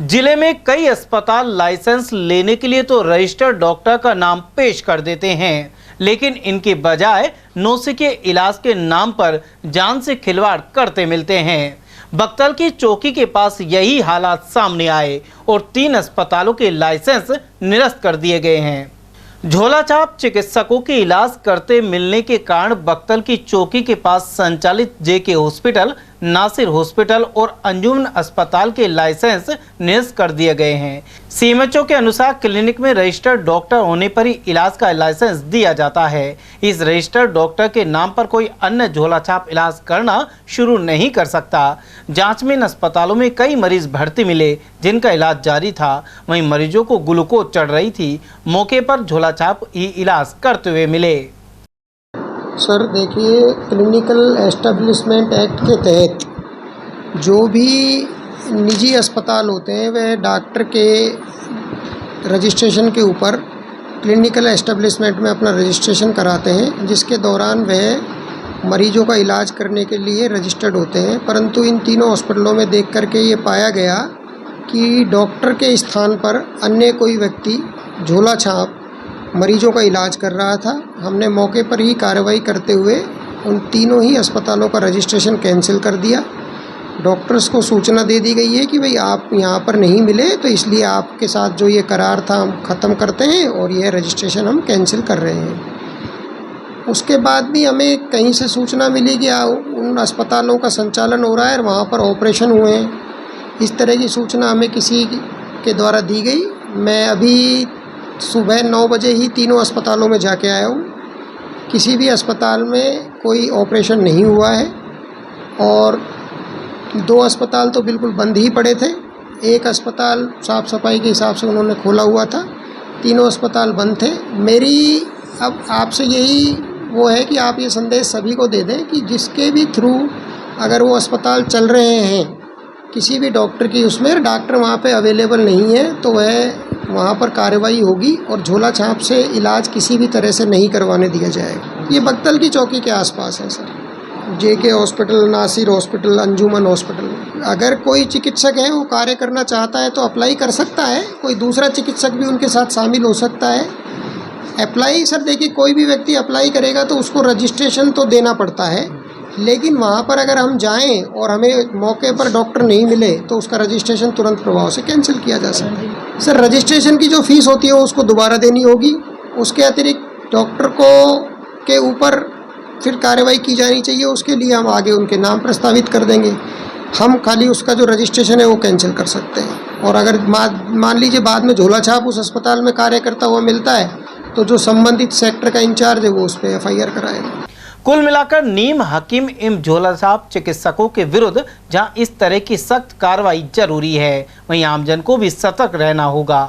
जिले में कई अस्पताल लाइसेंस लेने के लिए तो रजिस्टर्ड डॉक्टर का नाम पेश कर देते हैं, लेकिन इनके बजाय नौसिखिए इलाज के नाम पर जान से खिलवाड़ करते मिलते हैं। बक्तल की चौकी के पास यही हालात सामने आए और 3 अस्पतालों के लाइसेंस निरस्त कर दिए गए हैं। झोलाछाप चिकित्सकों के इलाज करते मिलने के कारण बक्तल की चौकी के पास संचालित जेके हॉस्पिटल, नासिर हॉस्पिटल और अंजुमन अस्पताल के लाइसेंस निरस्त कर दिए गए हैं। सीएमएचओ के अनुसार क्लिनिक में रजिस्टर्ड डॉक्टर होने पर ही इलाज का लाइसेंस दिया जाता है। इस रजिस्टर्ड डॉक्टर के नाम पर कोई अन्य झोलाछाप इलाज करना शुरू नहीं कर सकता। जांच में इन अस्पतालों में कई मरीज भर्ती मिले जिनका इलाज जारी था, वहीं मरीजों को ग्लूकोज चढ़ रही थी। मौके पर झोलाछाप ही इलाज करते हुए मिले। सर देखिए, क्लिनिकल एस्टेब्लिशमेंट एक्ट के तहत जो भी निजी अस्पताल होते हैं वह डॉक्टर के रजिस्ट्रेशन के ऊपर क्लिनिकल एस्टेब्लिशमेंट में अपना रजिस्ट्रेशन कराते हैं, जिसके दौरान वह मरीजों का इलाज करने के लिए रजिस्टर्ड होते हैं। परंतु इन तीनों हॉस्पिटलों में देख करके ये पाया गया कि डॉक्टर के स्थान पर अन्य कोई व्यक्ति झोला छाप मरीजों का इलाज कर रहा था। हमने मौके पर ही कार्रवाई करते हुए उन तीनों ही अस्पतालों का रजिस्ट्रेशन कैंसिल कर दिया। डॉक्टर्स को सूचना दे दी गई है कि भाई आप यहाँ पर नहीं मिले, तो इसलिए आपके साथ जो ये करार था हम ख़त्म करते हैं और यह रजिस्ट्रेशन हम कैंसिल कर रहे हैं। उसके बाद भी हमें कहीं से सूचना मिली कि उन अस्पतालों का संचालन हो रहा है और वहाँ पर ऑपरेशन हुए हैं। इस तरह की सूचना हमें किसी के द्वारा दी गई। मैं अभी सुबह 9 बजे ही तीनों अस्पतालों में जाके आया हूँ। किसी भी अस्पताल में कोई ऑपरेशन नहीं हुआ है और 2 अस्पताल तो बिल्कुल बंद ही पड़े थे। एक अस्पताल साफ़ सफाई के हिसाब से उन्होंने खोला हुआ था, तीनों अस्पताल बंद थे। मेरी अब आपसे यही वो है कि आप ये संदेश सभी को दे दें कि जिसके भी थ्रू अगर वो अस्पताल चल रहे हैं, किसी भी डॉक्टर की उसमें डॉक्टर वहाँ पे अवेलेबल नहीं है तो वह वहाँ पर कार्रवाई होगी और झोला छाप से इलाज किसी भी तरह से नहीं करवाने दिया जाएगा। ये बक्तल की चौकी के आसपास है sir. JK hospital, Nasir hospital, अंजुमन हॉस्पिटल। अगर कोई चिकित्सक है वो कार्य करना चाहता है तो अप्लाई कर सकता है, कोई दूसरा चिकित्सक भी उनके साथ शामिल हो सकता है। अप्लाई सर देखिए, कोई भी व्यक्ति अप्लाई करेगा तो उसको रजिस्ट्रेशन तो देना पड़ता है, लेकिन वहाँ पर अगर हम जाएं और हमें मौके पर डॉक्टर नहीं मिले तो उसका रजिस्ट्रेशन तुरंत प्रभाव से कैंसिल किया जा सकता है। सर रजिस्ट्रेशन की जो फ़ीस होती है वो उसको दोबारा देनी होगी। उसके अतिरिक्त डॉक्टर को के ऊपर फिर कार्रवाई की जानी चाहिए, उसके लिए हम आगे उनके नाम प्रस्तावित कर देंगे। हम खाली उसका जो रजिस्ट्रेशन है वो कैंसिल कर सकते हैं। और अगर मान लीजिए बाद में झोला छाप उस अस्पताल में कार्य करता हुआ मिलता है तो जो संबंधित सेक्टर का इंचार्ज है वो उस पर FIR कराएगा। कुल मिलाकर नीम हकीम एवं झोलाछाप चिकित्सकों के विरुद्ध जहां इस तरह की सख्त कार्रवाई जरूरी है, वहीं आमजन को भी सतर्क रहना होगा।